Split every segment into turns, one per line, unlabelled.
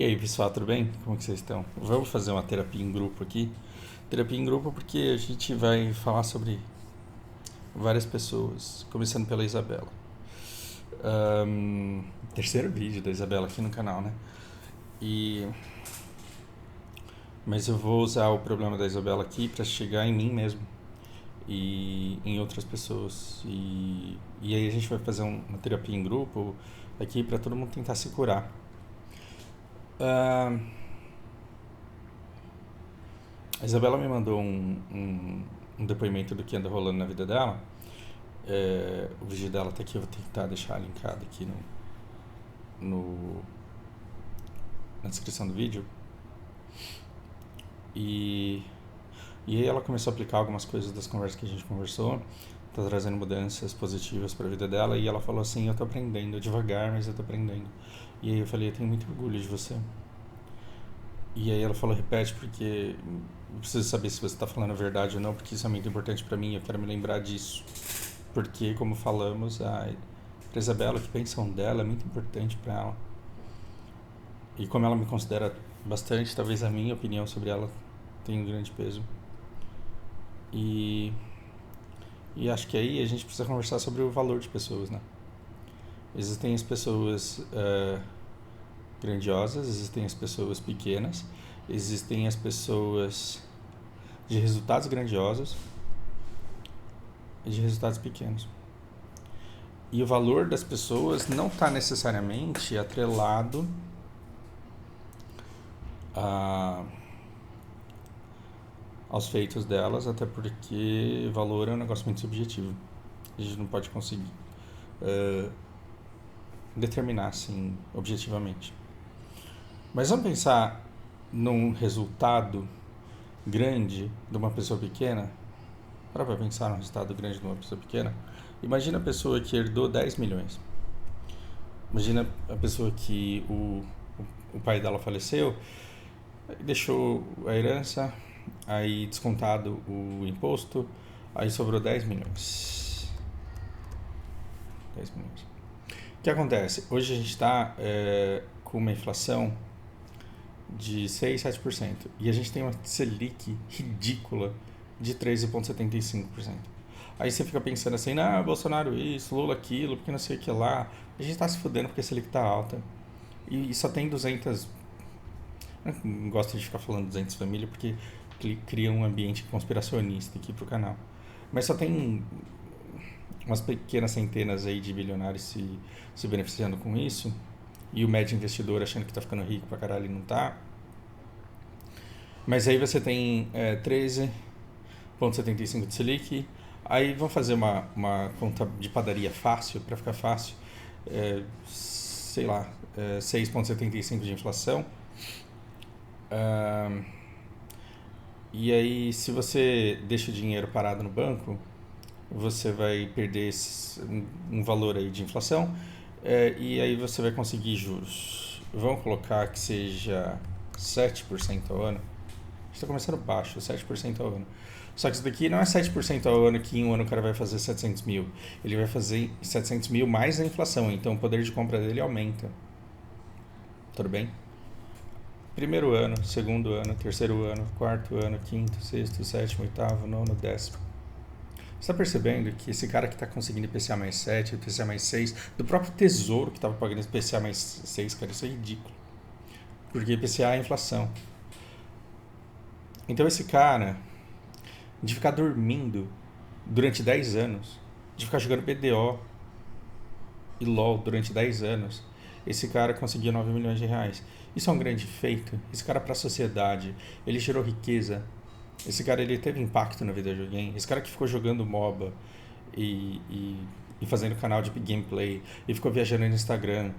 E aí, pessoal, tudo bem? Como que vocês estão? Vamos fazer uma terapia em grupo aqui. Terapia em grupo porque a gente vai falar sobre várias pessoas, começando pela Isabela. Ahn, Terceiro vídeo da Isabela aqui no canal, né? E mas eu vou usar o problema da Isabela aqui para chegar em mim mesmo e em outras pessoas. E aí a gente vai fazer uma terapia em grupo aqui para todo mundo tentar se curar. Ahn, A Isabela me mandou um depoimento do que anda rolando na vida dela. O vídeo dela tá aqui, eu vou tentar deixar linkado aqui no, na descrição do vídeo. E, e aí ela começou a aplicar algumas coisas das conversas que a gente conversou, tá trazendo mudanças positivas para a vida dela. E ela falou assim: eu tô aprendendo, devagar, mas eu tô aprendendo. E aí eu falei: eu tenho muito orgulho de você. E aí ela falou: repete, porque eu preciso saber se você está falando a verdade ou não, porque isso é muito importante para mim, eu quero me lembrar disso. Porque, como falamos, a Isabela, a pensão dela é muito importante para ela. E como ela me considera bastante, talvez a minha opinião sobre ela tenha um grande peso. E, e acho que aí a gente precisa conversar sobre o valor de pessoas, né? Existem as pessoas grandiosas, existem as pessoas pequenas, existem as pessoas de resultados grandiosos e de resultados pequenos. E o valor das pessoas não está necessariamente atrelado aos feitos delas, até porque valor é um negócio muito subjetivo. A gente não pode conseguir determinar assim objetivamente. Mas vamos pensar num resultado grande de uma pessoa pequena. Para pensar num resultado grande de uma pessoa pequena. Imagina a pessoa que herdou 10 milhões. Imagina a pessoa que o pai dela faleceu, deixou a herança, aí descontado o imposto, aí sobrou 10 milhões. 10 milhões. O que acontece? Hoje a gente está com uma inflação de 6, 7%. E a gente tem uma Selic ridícula de 13,75%. Aí você fica pensando assim: ah, Bolsonaro isso, Lula aquilo, porque não sei o que lá. A gente está se fudendo porque a Selic está alta. E só tem 200... Eu não gosto de ficar falando 200 famílias porque cria um ambiente conspiracionista aqui pro canal. Mas só tem umas pequenas centenas aí de bilionários se beneficiando com isso. E o médio investidor achando que tá ficando rico pra caralho e não tá. Mas aí você tem 13,75 de Selic. Aí vamos fazer uma conta de padaria fácil, para ficar fácil. Sei lá, 6,75 de inflação. E aí, se você deixa o dinheiro parado no banco, você vai perder um valor aí de inflação, e aí você vai conseguir juros. Vamos colocar que seja 7% ao ano. Está começando baixo, 7% ao ano. Só que isso daqui não é 7% ao ano que em um ano o cara vai fazer 700 mil. Ele vai fazer 700 mil mais a inflação, então o poder de compra dele aumenta. Tudo bem? Primeiro ano, segundo ano, terceiro ano, quarto ano, quinto, sexto, sétimo, oitavo, nono, décimo. Você está percebendo que esse cara que está conseguindo IPCA mais 7, IPCA mais 6, do próprio Tesouro que estava pagando IPCA mais 6, cara, isso é ridículo. Porque IPCA é inflação. Então esse cara, de ficar dormindo durante 10 anos, de ficar jogando BDO e LOL durante 10 anos, esse cara conseguiu 9 milhões de reais. Isso é um grande feito. Esse cara para a sociedade, ele gerou riqueza. Esse cara ele teve impacto na vida de alguém. Esse cara que ficou jogando MOBA e fazendo canal de gameplay e ficou viajando no Instagram,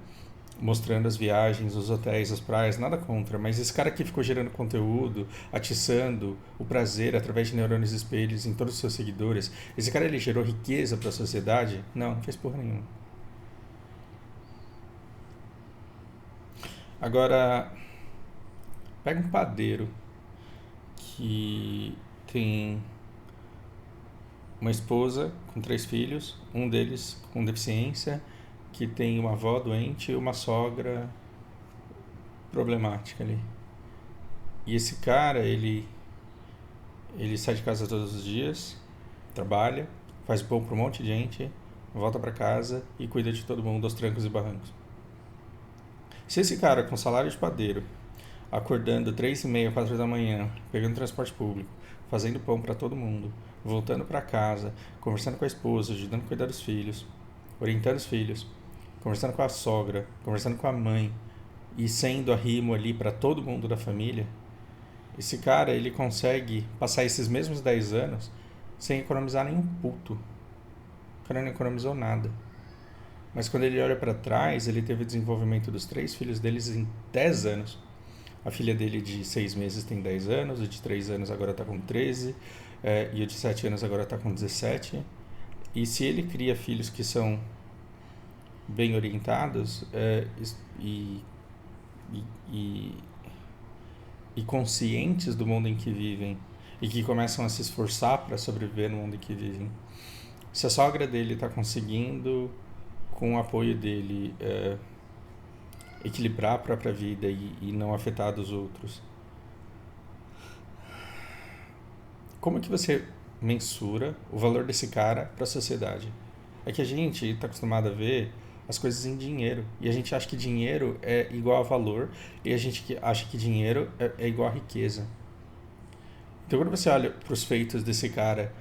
mostrando as viagens, os hotéis, as praias, nada contra, mas esse cara que ficou gerando conteúdo, atiçando o prazer através de neurônios espelhos em todos os seus seguidores, esse cara ele gerou riqueza para a sociedade? Não, não fez porra nenhuma. Agora, pega um padeiro que tem uma esposa com 3 filhos, um deles com deficiência, que tem uma avó doente e uma sogra problemática ali. E esse cara, ele sai de casa todos os dias, trabalha, faz pão para um monte de gente, volta para casa e cuida de todo mundo aos trancos e barrancos. Se esse cara com salário de padeiro, acordando 3h30, 4 da manhã, pegando transporte público, fazendo pão para todo mundo, voltando para casa, conversando com a esposa, ajudando a cuidar dos filhos, orientando os filhos, conversando com a sogra, conversando com a mãe e sendo arrimo ali para todo mundo da família, esse cara, ele consegue passar esses mesmos 10 anos sem economizar nenhum puto. O cara não economizou nada. Mas quando ele olha para trás, ele teve o desenvolvimento dos 3 filhos deles em 10 anos. A filha dele de 6 meses tem 10 anos, o de 3 anos agora está com 13, e o de 7 anos agora está com 17. E se ele cria filhos que são bem orientados e conscientes do mundo em que vivem e que começam a se esforçar para sobreviver no mundo em que vivem, se a sogra dele está conseguindo, com o apoio dele, equilibrar a própria vida e não afetar dos outros, como é que você mensura o valor desse cara para a sociedade? É que a gente está acostumado a ver as coisas em dinheiro, e a gente acha que dinheiro é igual a valor, e a gente acha que dinheiro é igual a riqueza. Então quando você olha para os feitos desse cara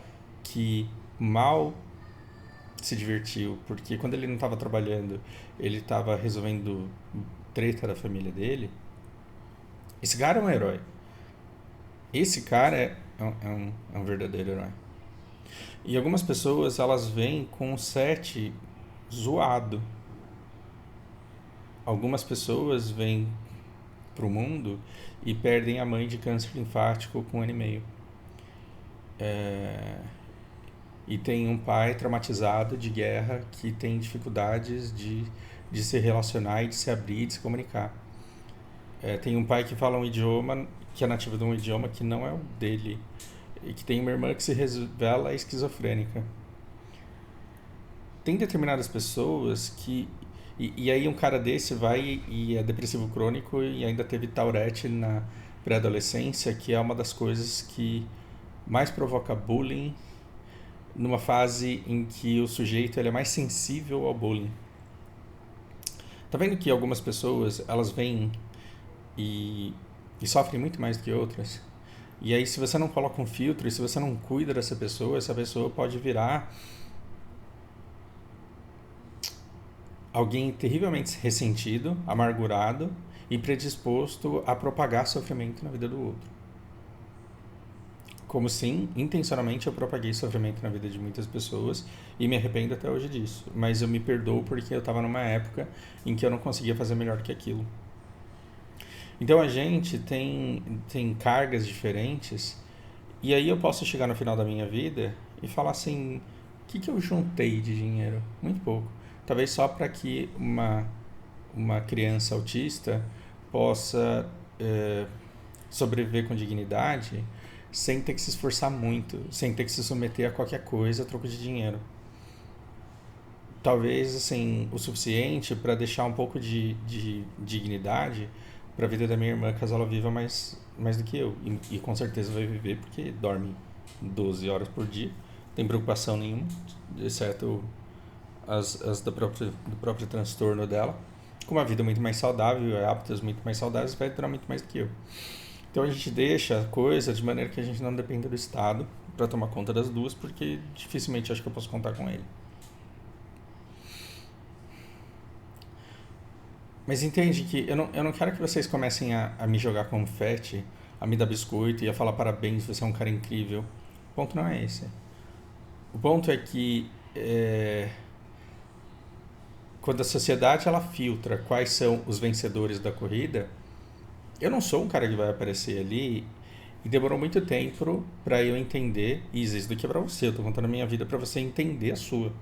que mal se divertiu, porque quando ele não estava trabalhando, ele estava resolvendo treta da família dele, esse cara é um herói. Esse cara é um verdadeiro herói. E algumas pessoas, elas vêm com um set zoado. Algumas pessoas vêm pro mundo e perdem a mãe de câncer linfático com 1 ano e meio. E tem um pai traumatizado de guerra que tem dificuldades de se relacionar e de se abrir e de se comunicar. Tem um pai que fala um idioma, que é nativo de um idioma que não é o dele. E que tem uma irmã que se revela esquizofrênica. Tem determinadas pessoas que... E aí um cara desse vai e é depressivo crônico e ainda teve Tourette na pré-adolescência, que é uma das coisas que mais provoca bullying numa fase em que o sujeito ele é mais sensível ao bullying. Tá vendo que algumas pessoas, elas vêm e sofrem muito mais do que outras? E aí, se você não coloca um filtro e se você não cuida dessa pessoa, essa pessoa pode virar alguém terrivelmente ressentido, amargurado e predisposto a propagar sofrimento na vida do outro. Como sim, intencionalmente eu propaguei sofrimento na vida de muitas pessoas e me arrependo até hoje disso. Mas eu me perdoo porque eu estava numa época em que eu não conseguia fazer melhor que aquilo. Então a gente tem cargas diferentes e aí eu posso chegar no final da minha vida e falar assim, o que eu juntei de dinheiro? Muito pouco. Talvez só para que uma criança autista possa sobreviver com dignidade sem ter que se esforçar muito, sem ter que se submeter a qualquer coisa a troco de dinheiro. Talvez assim, o suficiente para deixar um pouco de dignidade para a vida da minha irmã, caso ela viva mais do que eu. E com certeza vai viver porque dorme 12 horas por dia, não tem preocupação nenhuma, exceto as do próprio transtorno dela, com uma vida muito mais saudável, hábitos muito mais saudáveis, vai durar muito mais do que eu. Então a gente deixa a coisa de maneira que a gente não dependa do Estado para tomar conta das duas, porque dificilmente acho que eu posso contar com ele. Mas entende que eu não quero que vocês comecem a me jogar confete, a me dar biscoito e a falar parabéns, você é um cara incrível. O ponto não é esse. O ponto é que quando a sociedade ela filtra quais são os vencedores da corrida, eu não sou um cara que vai aparecer ali e demorou muito tempo para eu entender, e isso daqui é para você, eu tô contando a minha vida para você entender a sua.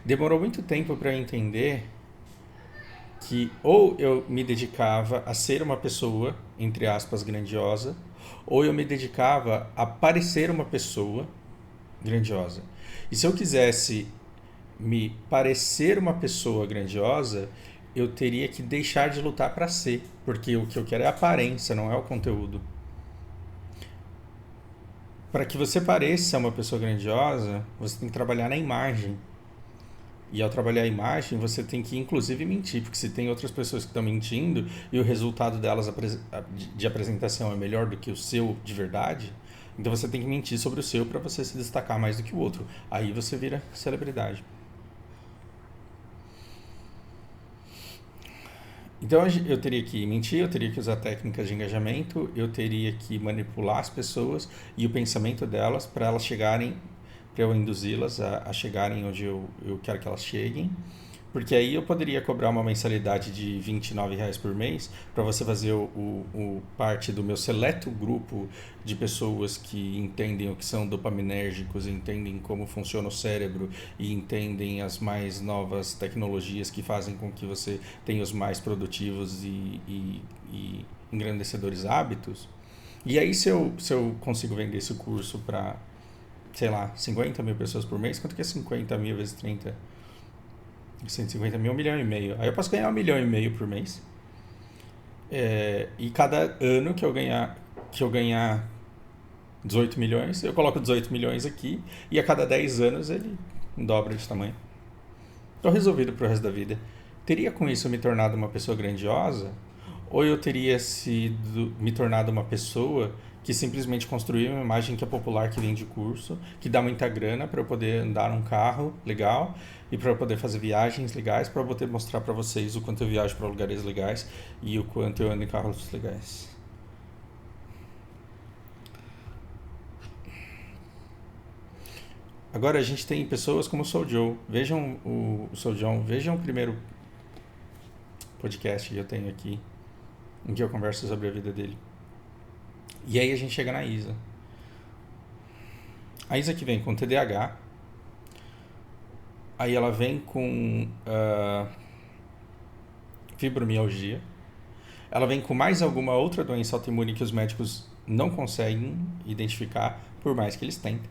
Demorou muito tempo para eu entender que ou eu me dedicava a ser uma pessoa, entre aspas, grandiosa, ou eu me dedicava a parecer uma pessoa grandiosa. E se eu quisesse me parecer uma pessoa grandiosa, eu teria que deixar de lutar para ser, porque o que eu quero é a aparência, não é o conteúdo. Para que você pareça uma pessoa grandiosa, você tem que trabalhar na imagem. E ao trabalhar a imagem, você tem que inclusive mentir, porque se tem outras pessoas que estão mentindo e o resultado delas de apresentação é melhor do que o seu de verdade, então você tem que mentir sobre o seu para você se destacar mais do que o outro. Aí você vira celebridade. Então eu teria que mentir, eu teria que usar técnicas de engajamento, eu teria que manipular as pessoas e o pensamento delas para elas chegarem, para eu induzi-las a chegarem onde eu quero que elas cheguem. Porque aí eu poderia cobrar uma mensalidade de R$ 29 por mês para você fazer o parte do meu seleto grupo de pessoas que entendem o que são dopaminérgicos, entendem como funciona o cérebro e entendem as mais novas tecnologias que fazem com que você tenha os mais produtivos e engrandecedores hábitos. E aí se eu consigo vender esse curso para, sei lá, 50 mil pessoas por mês, quanto que é 50 mil vezes 30? 150 mil, 1,5 milhão. Aí eu posso ganhar 1,5 milhão por mês. E cada ano que eu ganhar 18 milhões, eu coloco 18 milhões aqui e a cada 10 anos ele dobra de tamanho. Estou resolvido pro resto da vida. Teria com isso me tornado uma pessoa grandiosa? Ou eu teria me tornado uma pessoa que simplesmente construiu uma imagem que é popular, que vende curso, que dá muita grana para eu poder andar num carro legal e para eu poder fazer viagens legais, para eu poder mostrar para vocês o quanto eu viajo para lugares legais e o quanto eu ando em carros legais. Agora a gente tem pessoas como o Soul Joe. Vejam o Soul John, vejam o primeiro podcast que eu tenho aqui, em que eu converso sobre a vida dele. E aí a gente chega na Isa. A Isa que vem com TDAH, aí ela vem com fibromialgia, ela vem com mais alguma outra doença autoimune que os médicos não conseguem identificar, por mais que eles tentem.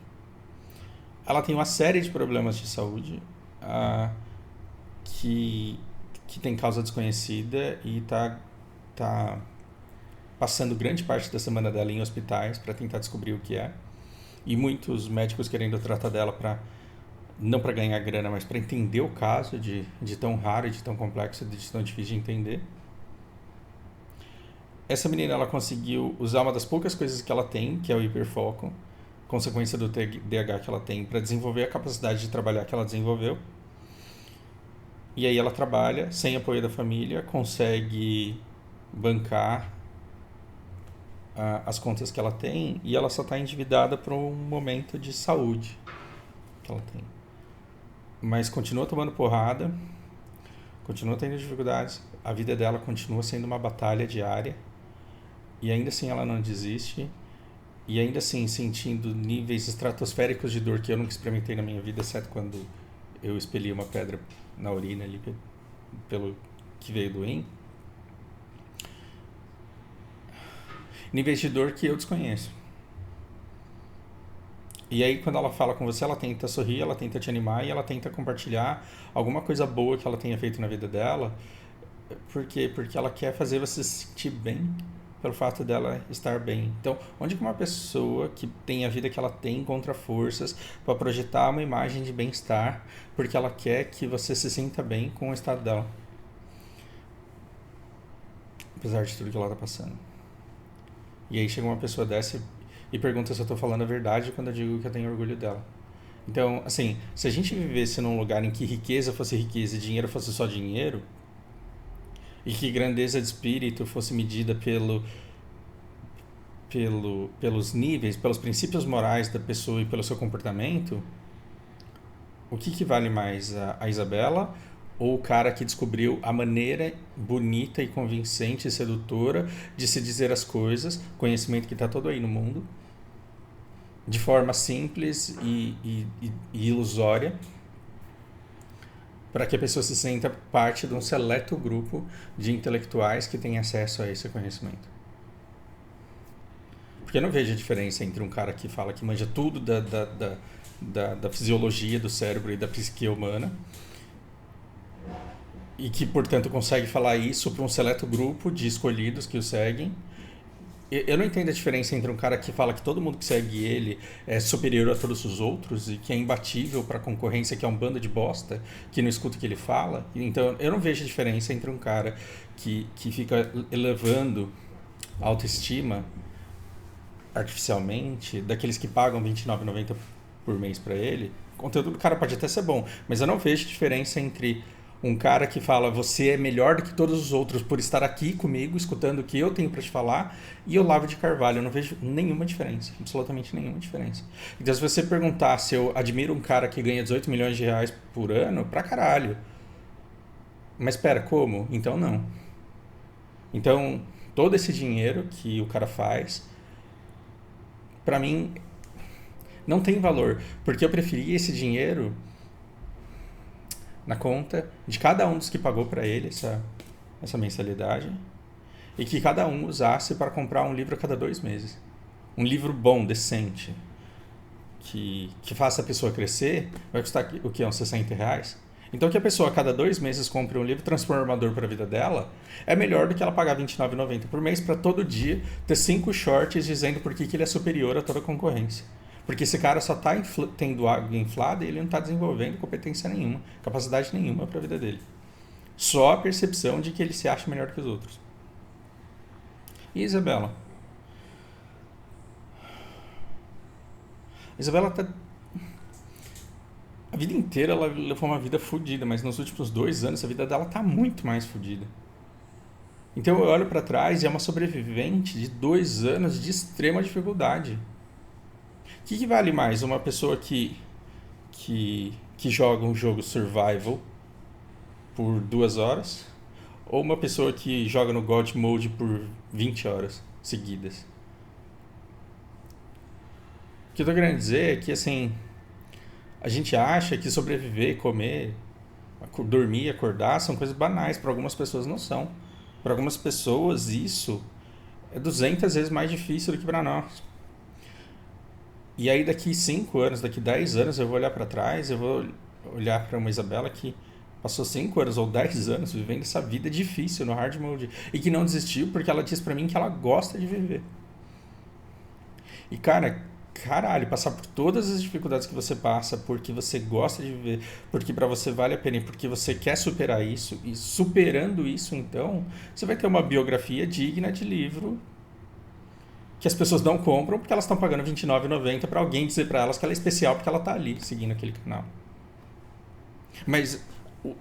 Ela tem uma série de problemas de saúde que tem causa desconhecida e tá passando grande parte da semana dela em hospitais para tentar descobrir o que é. E muitos médicos querendo tratar dela não para ganhar grana, mas para entender o caso de tão raro, de tão complexo, de tão difícil de entender. Essa menina, ela conseguiu usar uma das poucas coisas que ela tem, que é o hiperfoco, consequência do TDAH que ela tem, para desenvolver a capacidade de trabalhar que ela desenvolveu. E aí ela trabalha sem apoio da família, consegue bancar as contas que ela tem e ela só está endividada por um momento de saúde que ela tem. Mas continua tomando porrada, continua tendo dificuldades, a vida dela continua sendo uma batalha diária e ainda assim ela não desiste e ainda assim sentindo níveis estratosféricos de dor que eu nunca experimentei na minha vida, exceto quando eu expeli uma pedra na urina ali pelo que veio do rim. Níveis de dor que eu desconheço. E aí quando ela fala com você, ela tenta sorrir, ela tenta te animar e ela tenta compartilhar alguma coisa boa que ela tenha feito na vida dela. Por quê? Porque ela quer fazer você se sentir bem pelo fato dela estar bem. Então, onde que uma pessoa que tem a vida que ela tem encontra forças para projetar uma imagem de bem-estar porque ela quer que você se sinta bem com o estado dela? Apesar de tudo que ela está passando. E aí chega uma pessoa dessa e pergunta se eu estou falando a verdade quando eu digo que eu tenho orgulho dela. Então, assim, se a gente vivesse num lugar em que riqueza fosse riqueza e dinheiro fosse só dinheiro, e que grandeza de espírito fosse medida pelos níveis, pelos princípios morais da pessoa e pelo seu comportamento, o que vale mais, a Isabela ou o cara que descobriu a maneira bonita e convincente e sedutora de se dizer as coisas, conhecimento que está todo aí no mundo, de forma simples e ilusória, para que a pessoa se sinta parte de um seleto grupo de intelectuais que tem acesso a esse conhecimento. Porque eu não vejo a diferença entre um cara que fala que manja tudo da fisiologia do cérebro e da psique humana e que, portanto, consegue falar isso para um seleto grupo de escolhidos que o seguem. Eu não entendo a diferença entre um cara que fala que todo mundo que segue ele é superior a todos os outros e que é imbatível para a concorrência, que é um bando de bosta, que não escuta o que ele fala. Então, eu não vejo a diferença entre um cara que fica elevando a autoestima artificialmente, daqueles que pagam R$29,90 por mês para ele. O conteúdo do cara pode até ser bom, mas eu não vejo diferença entre um cara que fala você é melhor do que todos os outros por estar aqui comigo, escutando o que eu tenho para te falar, e o Olavo de Carvalho. Eu não vejo nenhuma diferença, absolutamente nenhuma diferença. Então, se você perguntar se eu admiro um cara que ganha 18 milhões de reais por ano, pra caralho. Mas espera, como? Então não. Então, todo esse dinheiro que o cara faz, pra mim, não tem valor, porque eu preferia esse dinheiro na conta de cada um dos que pagou para ele essa mensalidade e que cada um usasse para comprar um livro a cada 2 meses. Um livro bom, decente, que faça a pessoa crescer, vai custar o que? Uns R$60? Então que a pessoa a cada 2 meses compre um livro transformador para a vida dela é melhor do que ela pagar R$29,90 por mês para todo dia ter 5 shorts dizendo por que ele é superior a toda a concorrência. Porque esse cara só está tendo água inflada e ele não está desenvolvendo competência nenhuma, capacidade nenhuma para a vida dele. Só a percepção de que ele se acha melhor que os outros. E Isabela? Isabela tá... A vida inteira ela levou uma vida fodida, mas nos últimos 2 anos a vida dela tá muito mais fodida. Então eu olho para trás e é uma sobrevivente de 2 anos de extrema dificuldade. O que vale mais? Uma pessoa que joga um jogo survival por 2 horas ou uma pessoa que joga no God Mode por 20 horas seguidas? O que eu tô querendo dizer é que, assim, a gente acha que sobreviver, comer, dormir, acordar são coisas banais. Para algumas pessoas não são. Para algumas pessoas isso é 200 vezes mais difícil do que para nós. E aí daqui 5 anos, daqui 10 anos eu vou olhar para trás, eu vou olhar para uma Isabela que passou 5 anos ou 10 anos vivendo essa vida difícil no hard mode e que não desistiu porque ela diz para mim que ela gosta de viver. E caralho, passar por todas as dificuldades que você passa porque você gosta de viver, porque para você vale a pena e porque você quer superar isso, e superando isso então, você vai ter uma biografia digna de livro que as pessoas não compram porque elas estão pagando R$29,90 para alguém dizer para elas que ela é especial porque ela está ali seguindo aquele canal. Mas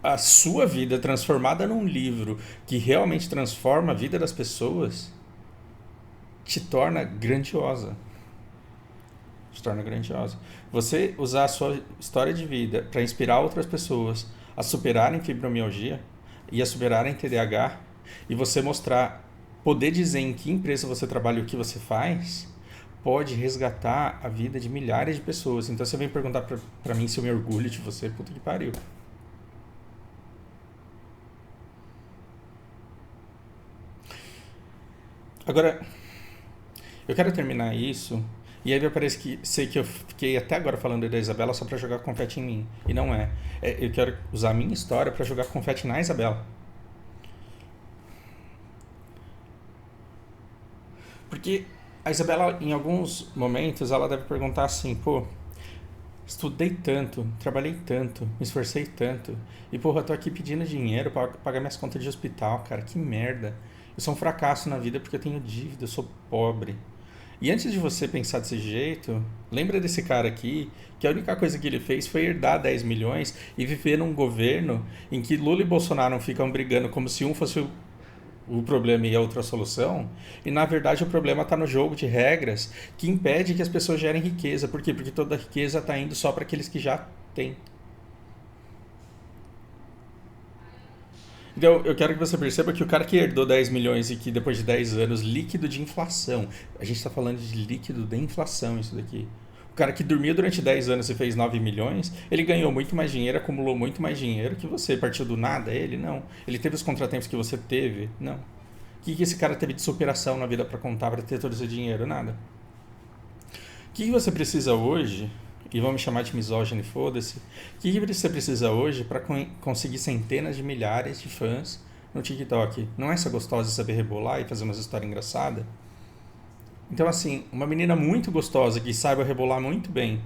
a sua vida transformada num livro que realmente transforma a vida das pessoas te torna grandiosa. Te torna grandiosa. Você usar a sua história de vida para inspirar outras pessoas a superarem fibromialgia e a superarem TDAH e você mostrar, poder dizer em que empresa você trabalha e o que você faz, pode resgatar a vida de milhares de pessoas. Então você vem perguntar pra mim se eu me orgulho de você, puta que pariu. Agora, eu quero terminar isso, e aí vai parecer que eu fiquei até agora falando da Isabela só pra jogar confete em mim. E não é. Eu quero usar a minha história pra jogar confete na Isabela. Porque a Isabela, em alguns momentos, ela deve perguntar assim, pô, estudei tanto, trabalhei tanto, me esforcei tanto, e porra, tô aqui pedindo dinheiro pra pagar minhas contas de hospital, cara, que merda. Eu sou um fracasso na vida porque eu tenho dívida, eu sou pobre. E antes de você pensar desse jeito, lembra desse cara aqui, que a única coisa que ele fez foi herdar 10 milhões e viver num governo em que Lula e Bolsonaro ficam brigando como se um fosse o problema e a outra solução, e na verdade o problema está no jogo de regras que impede que as pessoas gerem riqueza. Por quê? Porque toda a riqueza está indo só para aqueles que já têm. Então eu quero que você perceba que o cara que herdou 10 milhões e que depois de 10 anos, líquido de inflação, a gente está falando de líquido da inflação isso daqui. O cara que dormiu durante 10 anos e fez 9 milhões, ele ganhou muito mais dinheiro, acumulou muito mais dinheiro que você. Partiu do nada? Ele não. Ele teve os contratempos que você teve? Não. O que esse cara teve de superação na vida para contar, para ter todo esse dinheiro? Nada. O que você precisa hoje? e vão me chamar de misógino e foda-se. O que você precisa hoje para conseguir centenas de milhares de fãs no TikTok? Não é essa gostosa de saber rebolar e fazer umas histórias engraçadas? Então, assim, uma menina muito gostosa que saiba rebolar muito bem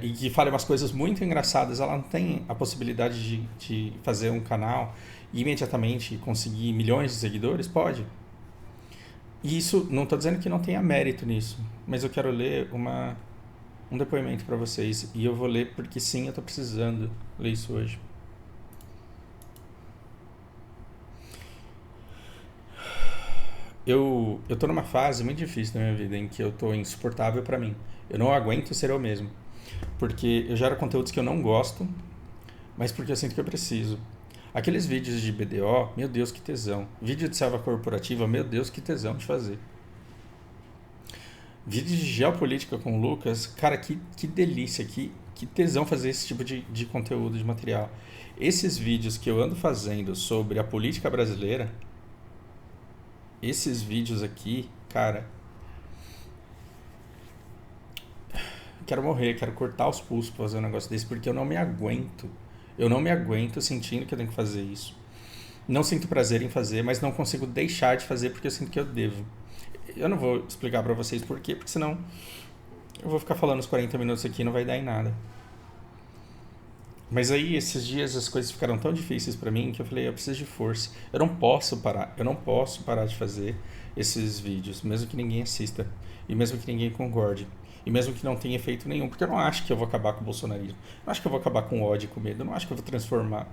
e que fale umas coisas muito engraçadas, ela não tem a possibilidade de fazer um canal e imediatamente conseguir milhões de seguidores? Pode. E isso, não estou dizendo que não tenha mérito nisso, mas eu quero ler um depoimento para vocês. E eu vou ler porque sim, eu estou precisando ler isso hoje. Eu tô numa fase muito difícil na minha vida em que eu tô insuportável para mim. Eu não aguento ser eu mesmo. Porque eu gero conteúdos que eu não gosto, mas porque eu sinto que eu preciso. Aqueles vídeos de BDO, meu Deus, que tesão. Vídeo de selva corporativa, meu Deus, que tesão de fazer. Vídeo de geopolítica com o Lucas, cara, que delícia, que tesão fazer esse tipo de conteúdo, de material. Esses vídeos que eu ando fazendo sobre a política brasileira, esses vídeos aqui, cara, quero morrer, quero cortar os pulsos pra fazer um negócio desse, porque eu não me aguento. Eu não me aguento sentindo que eu tenho que fazer isso. Não sinto prazer em fazer, mas não consigo deixar de fazer porque eu sinto que eu devo. Eu não vou explicar pra vocês por quê, porque senão eu vou ficar falando os 40 minutos aqui e não vai dar em nada. Mas aí, esses dias, as coisas ficaram tão difíceis pra mim que eu falei, eu preciso de força. Eu não posso parar de fazer esses vídeos, mesmo que ninguém assista, e mesmo que ninguém concorde, e mesmo que não tenha efeito nenhum, porque eu não acho que eu vou acabar com o bolsonarismo, não acho que eu vou acabar com o ódio e com o medo, eu não acho que eu vou transformar.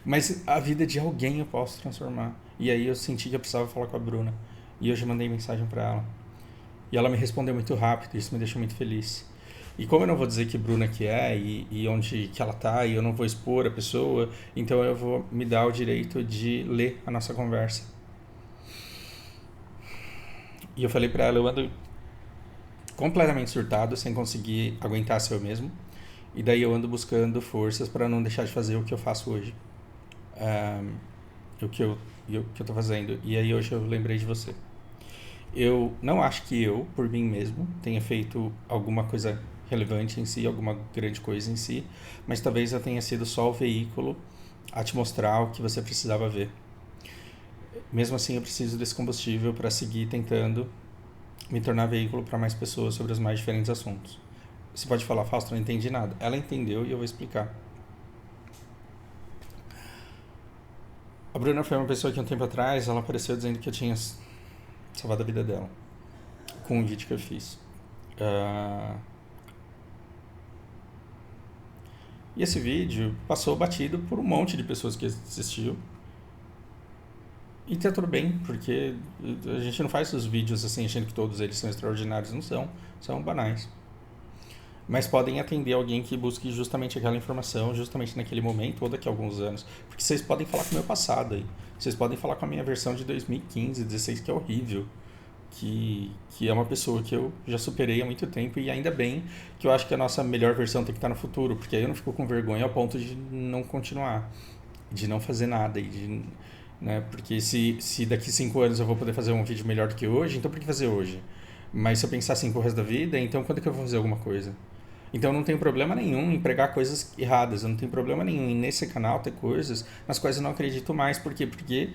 Mas a vida de alguém eu posso transformar. E aí eu senti que eu precisava falar com a Bruna. E hoje eu mandei mensagem pra ela. E ela me respondeu muito rápido, isso me deixou muito feliz. E como eu não vou dizer que Bruna que é e onde que ela tá, e eu não vou expor a pessoa, então eu vou me dar o direito de ler a nossa conversa. E eu falei pra ela, eu ando completamente surtado, sem conseguir aguentar ser eu mesmo. E daí eu ando buscando forças para não deixar de fazer o que eu faço hoje. O que eu tô fazendo. E aí hoje eu lembrei de você. Eu não acho que eu, por mim mesmo, tenha feito alguma coisa relevante em si, alguma grande coisa em si, mas talvez eu tenha sido só o veículo a te mostrar o que você precisava ver. Mesmo assim, eu preciso desse combustível para seguir tentando me tornar veículo para mais pessoas sobre os mais diferentes assuntos. Você pode falar, Fausto, não entendi nada. Ela entendeu e eu vou explicar. A Bruna foi uma pessoa que um tempo atrás, ela apareceu dizendo que eu tinha salvado a vida dela com um vídeo que eu fiz. E esse vídeo passou batido por um monte de pessoas que assistiu. E tá tudo bem, porque a gente não faz os vídeos assim achando que todos eles são extraordinários, não são, são banais. Mas podem atender alguém que busque justamente aquela informação, justamente naquele momento ou daqui a alguns anos. Porque vocês podem falar com o meu passado aí. Vocês podem falar com a minha versão de 2015, 16, que é horrível. Que é uma pessoa que eu já superei há muito tempo e ainda bem que eu acho que a nossa melhor versão tem que estar no futuro, porque aí eu não fico com vergonha ao ponto de não continuar, de não fazer nada e de, né, porque se daqui 5 anos eu vou poder fazer um vídeo melhor do que hoje, então por que fazer hoje? Mas se eu pensar assim pro resto da vida, então quando é que eu vou fazer alguma coisa? Então não tem problema nenhum em pregar coisas erradas, eu não tenho problema nenhum em nesse canal ter coisas nas quais eu não acredito mais, por quê? Porque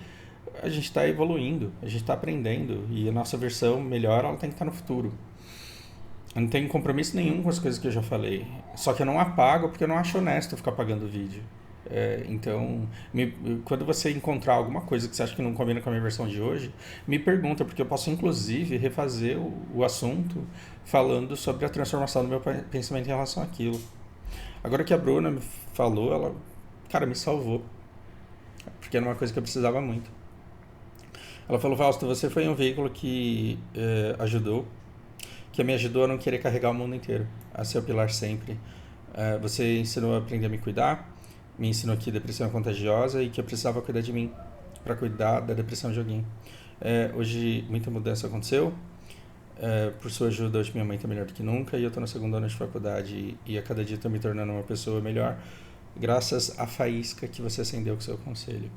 a gente está evoluindo, a gente está aprendendo e a nossa versão melhor ela tem que estar no futuro. Eu não tenho compromisso nenhum com as coisas que eu já falei, só que eu não apago porque eu não acho honesto ficar apagando o vídeo. Então, quando você encontrar alguma coisa que você acha que não combina com a minha versão de hoje, me pergunta, porque eu posso inclusive refazer o assunto falando sobre a transformação do meu pensamento em relação àquilo. Agora que a Bruna me falou, ela, cara, me salvou, porque era uma coisa que eu precisava muito. Ela falou, Fausto, você foi um veículo que ajudou, que me ajudou a não querer carregar o mundo inteiro, a ser o pilar sempre. Você ensinou a aprender a me cuidar, me ensinou que depressão é contagiosa e que eu precisava cuidar de mim para cuidar da depressão de alguém. Hoje muita mudança aconteceu. Por sua ajuda, hoje minha mãe está melhor do que nunca e eu estou no segundo ano de faculdade e a cada dia estou me tornando uma pessoa melhor, graças à faísca que você acendeu com o seu conselho.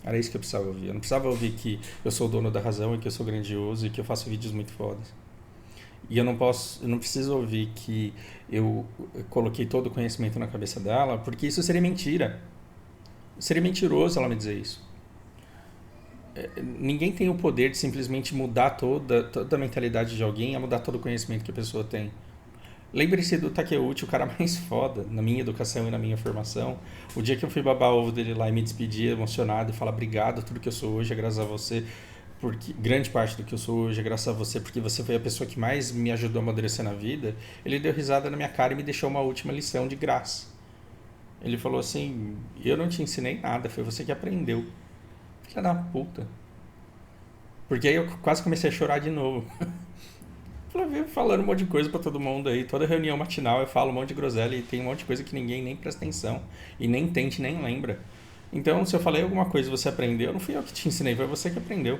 Era isso que eu precisava ouvir. Eu não precisava ouvir que eu sou o dono da razão e que eu sou grandioso e que eu faço vídeos muito fodas. E eu não preciso ouvir que eu coloquei todo o conhecimento na cabeça dela, porque isso seria mentira. Seria mentiroso ela me dizer isso. Ninguém tem o poder de simplesmente mudar toda a mentalidade de alguém, a mudar todo o conhecimento que a pessoa tem. Lembre-se do Takeuchi, o cara mais foda na minha educação e na minha formação. O dia que eu fui babar o ovo dele lá e me despedir emocionado e falar obrigado, tudo que eu sou hoje é graças a você, porque grande parte do que eu sou hoje é graças a você, porque você foi a pessoa que mais me ajudou a amadurecer na vida. Ele deu risada na minha cara e me deixou uma última lição de graça. Ele falou assim: eu não te ensinei nada, foi você que aprendeu. Filha da puta. Porque aí eu quase comecei a chorar de novo. Falando um monte de coisa pra todo mundo aí. Toda reunião matinal eu falo um monte de groselha e tem um monte de coisa que ninguém nem presta atenção. E nem tente, nem lembra. Então, se eu falei alguma coisa e você aprendeu, não fui eu que te ensinei, foi você que aprendeu.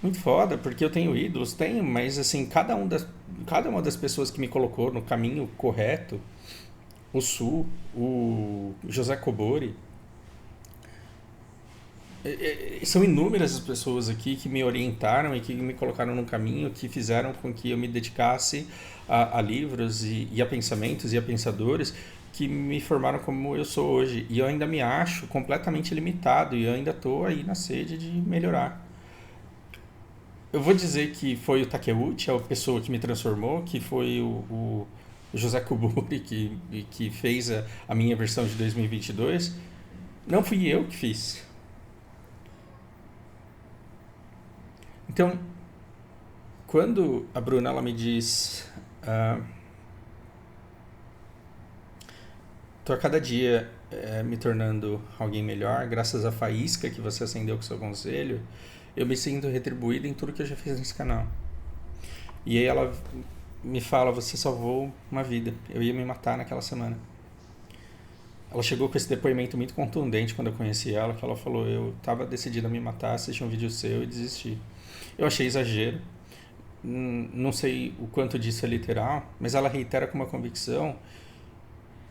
Muito foda, porque eu tenho ídolos, tenho, mas assim, cada uma das pessoas que me colocou no caminho correto, o Su, o José Kobori, são inúmeras as pessoas aqui que me orientaram e que me colocaram no caminho, que fizeram com que eu me dedicasse a livros e a pensamentos e a pensadores que me formaram como eu sou hoje. E eu ainda me acho completamente limitado e eu ainda estou aí na sede de melhorar. Eu vou dizer que foi o Takeuchi, a pessoa que me transformou, que foi o José Kuburi que fez a minha versão de 2022. Não fui eu que fiz. Então, quando a Bruna ela me diz, tô a cada dia me tornando alguém melhor, graças à faísca que você acendeu com seu conselho, eu me sinto retribuído em tudo que eu já fiz nesse canal. E aí ela me fala, você salvou uma vida, eu ia me matar naquela semana. Ela chegou com esse depoimento muito contundente quando eu conheci ela, que ela falou, eu estava decidida a me matar, assisti um vídeo seu e desisti. Eu achei exagero, não sei o quanto disso é literal, mas ela reitera com uma convicção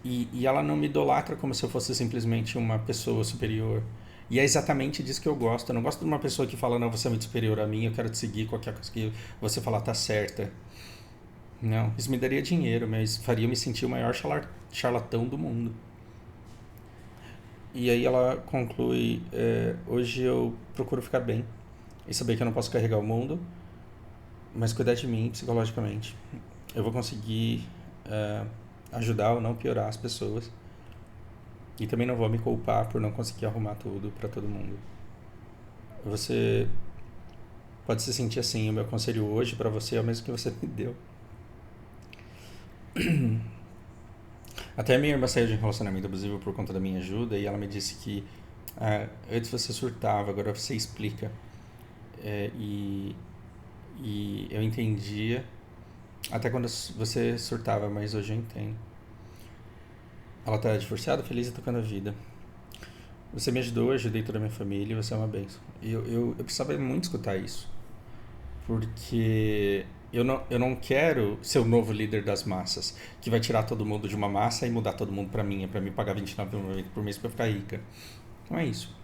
e ela não me idolatra como se eu fosse simplesmente uma pessoa superior. E é exatamente disso que eu gosto. Eu não gosto de uma pessoa que fala, não, você é muito superior a mim, eu quero te seguir, qualquer coisa que você falar tá certa. Não, isso me daria dinheiro, mas faria me sentir o maior charlatão do mundo. E aí ela conclui, hoje eu procuro ficar bem e saber que eu não posso carregar o mundo, mas cuidar de mim psicologicamente. Eu vou conseguir ajudar ou não piorar as pessoas. E também não vou me culpar por não conseguir arrumar tudo para todo mundo. Você pode se sentir assim. O meu conselho hoje para você é o mesmo que você me deu. Até a minha irmã saiu de um relacionamento abusivo por conta da minha ajuda e ela me disse que antes você surtava, agora você explica. E eu entendia até quando você surtava, mas hoje eu entendo. Ela tá divorciada, feliz e tocando a vida. Você me ajudou, eu ajudei toda a minha família e você é uma bênção. E eu precisava muito escutar isso. Porque eu não quero ser o novo líder das massas, que vai tirar todo mundo de uma massa e mudar todo mundo pra mim pagar R$29,90 por mês pra eu ficar rica. Não é isso.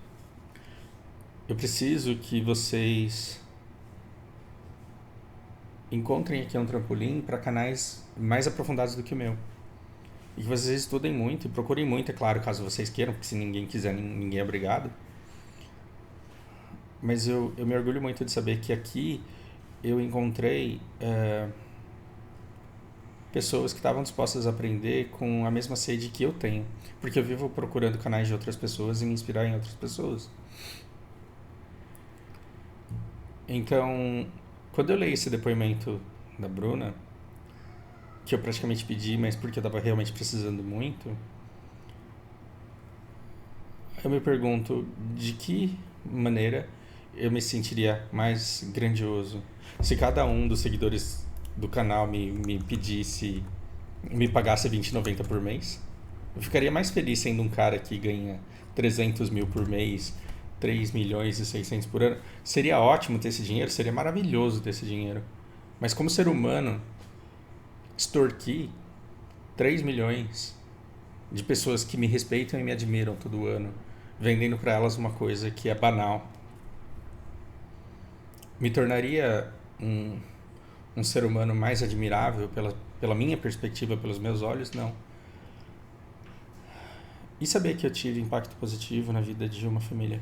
Eu preciso que vocês encontrem aqui um trampolim para canais mais aprofundados do que o meu. E que vocês estudem muito e procurem muito, é claro, caso vocês queiram, porque se ninguém quiser, ninguém é obrigado. Mas eu me orgulho muito de saber que aqui eu encontrei pessoas que estavam dispostas a aprender com a mesma sede que eu tenho. Porque eu vivo procurando canais de outras pessoas e me inspirar em outras pessoas. Então, quando eu leio esse depoimento da Bruna, que eu praticamente pedi, mas porque eu estava realmente precisando muito, eu me pergunto de que maneira eu me sentiria mais grandioso se cada um dos seguidores do canal me pedisse, me pagasse R$20,90 por mês. Eu ficaria mais feliz sendo um cara que ganha 300 mil por mês, 3 milhões e 600 por ano. Seria ótimo ter esse dinheiro, seria maravilhoso ter esse dinheiro. Mas como ser humano, extorquir 3 milhões de pessoas que me respeitam e me admiram todo ano, vendendo para elas uma coisa que é banal, me tornaria um, um ser humano mais admirável pela minha perspectiva, pelos meus olhos, não. E saber que eu tive impacto positivo na vida de uma família.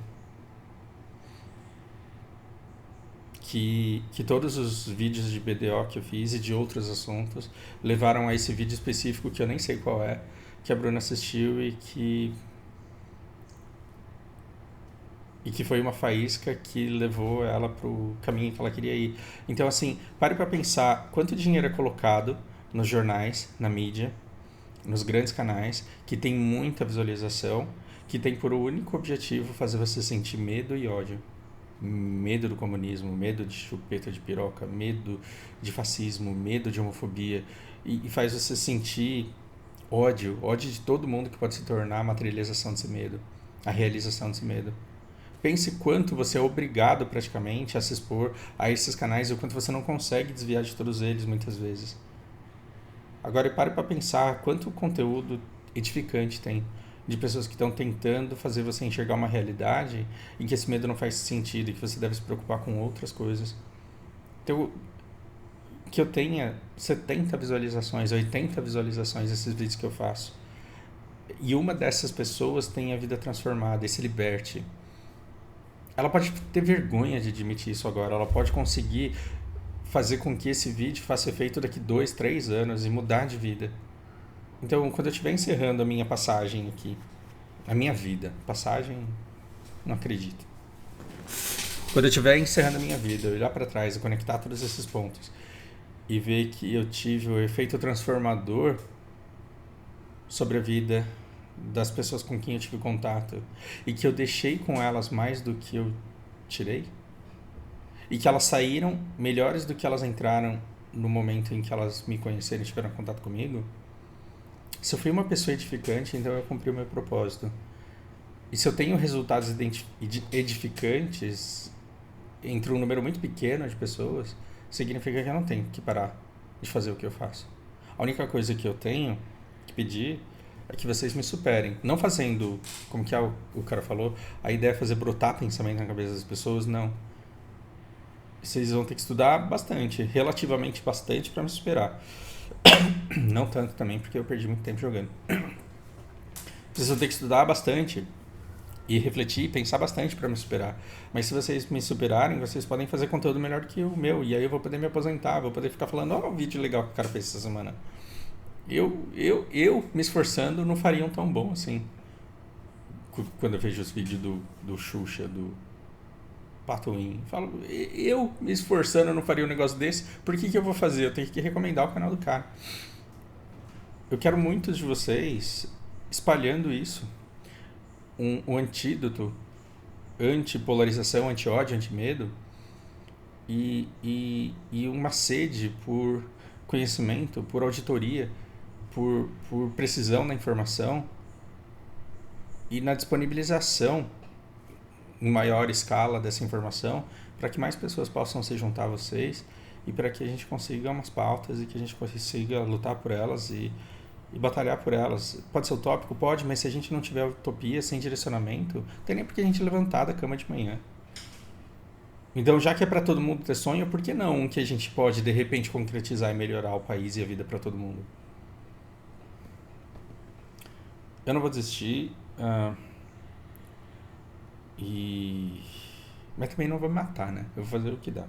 Que todos os vídeos de BDO que eu fiz e de outros assuntos levaram a esse vídeo específico que eu nem sei qual é, que a Bruna assistiu e que foi uma faísca que levou ela pro caminho que ela queria ir. Então, assim, pare para pensar quanto dinheiro é colocado nos jornais, na mídia, nos grandes canais, que tem muita visualização, que tem por único objetivo fazer você sentir medo e ódio. Medo do comunismo, medo de chupeta de piroca, medo de fascismo, medo de homofobia, e faz você sentir ódio de todo mundo, que pode se tornar a materialização desse medo, a realização desse medo. Pense quanto você é obrigado praticamente a se expor a esses canais e o quanto você não consegue desviar de todos eles muitas vezes. Agora pare para pensar quanto conteúdo edificante tem de pessoas que estão tentando fazer você enxergar uma realidade em que esse medo não faz sentido e que você deve se preocupar com outras coisas. Então, que eu tenha 70 visualizações, 80 visualizações desses vídeos que eu faço, e uma dessas pessoas tenha a vida transformada e se liberte. Ela pode ter vergonha de admitir isso agora, ela pode conseguir fazer com que esse vídeo faça efeito daqui 2, 3 anos e mudar de vida. Então, quando eu estiver encerrando a minha passagem aqui, a minha vida, passagem, não acredito. Quando eu estiver encerrando a minha vida, eu olhar para trás e conectar todos esses pontos e ver que eu tive o efeito transformador sobre a vida das pessoas com quem eu tive contato e que eu deixei com elas mais do que eu tirei e que elas saíram melhores do que elas entraram no momento em que elas me conheceram e tiveram contato comigo. Se eu fui uma pessoa edificante, então eu cumpri o meu propósito. E se eu tenho resultados edificantes entre um número muito pequeno de pessoas, significa que eu não tenho que parar de fazer o que eu faço. A única coisa que eu tenho que pedir é que vocês me superem. Não fazendo, como que o cara falou, a ideia é fazer brotar pensamento na cabeça das pessoas, não. Vocês vão ter que estudar bastante, relativamente bastante, para me superar. Não tanto também, porque eu perdi muito tempo jogando. Vocês vão ter que estudar bastante e refletir e pensar bastante para me superar. Mas se vocês me superarem, vocês podem fazer conteúdo melhor do que o meu. E aí eu vou poder me aposentar, vou poder ficar falando, ó, um vídeo legal que o cara fez essa semana. Eu me esforçando, não faria um tão bom assim. Quando eu vejo os vídeos do Xuxa, do Patuim, falo, eu me esforçando, eu não faria um negócio desse. Por que eu vou fazer? Eu tenho que recomendar o canal do cara. Eu quero muitos de vocês espalhando isso. Um antídoto anti-polarização, anti-ódio, anti-medo e uma sede por conhecimento, por auditoria, por precisão na informação e na disponibilização em maior escala dessa informação para que mais pessoas possam se juntar a vocês e para que a gente consiga umas pautas e que a gente consiga lutar por elas e batalhar por elas. Pode ser utópico? Pode, mas se a gente não tiver utopia, sem direcionamento, não tem nem por que a gente levantar da cama de manhã. Então, já que é para todo mundo ter sonho, por que não um que a gente pode, de repente, concretizar e melhorar o país e a vida para todo mundo? Eu não vou desistir, mas também não vou me matar, né? Eu vou fazer o que dá.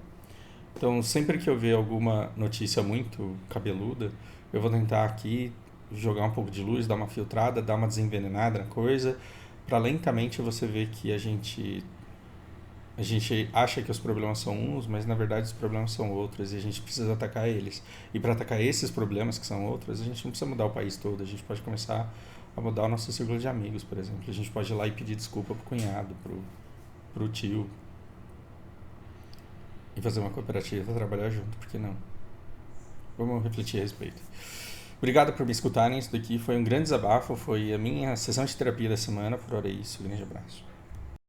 Então, sempre que eu ver alguma notícia muito cabeluda, eu vou tentar aqui jogar um pouco de luz, dar uma filtrada, dar uma desenvenenada na coisa, para lentamente você ver que a gente acha que os problemas são uns, mas na verdade os problemas são outros e a gente precisa atacar eles. E para atacar esses problemas que são outros, a gente não precisa mudar o país todo, a gente pode começar a mudar o nosso círculo de amigos, por exemplo. A gente pode ir lá e pedir desculpa pro cunhado, pro tio, e fazer uma cooperativa, trabalhar junto, por que não? Vamos refletir a respeito. Obrigado por me escutarem, isso daqui foi um grande desabafo, foi a minha sessão de terapia da semana, por hora é isso, grande abraço.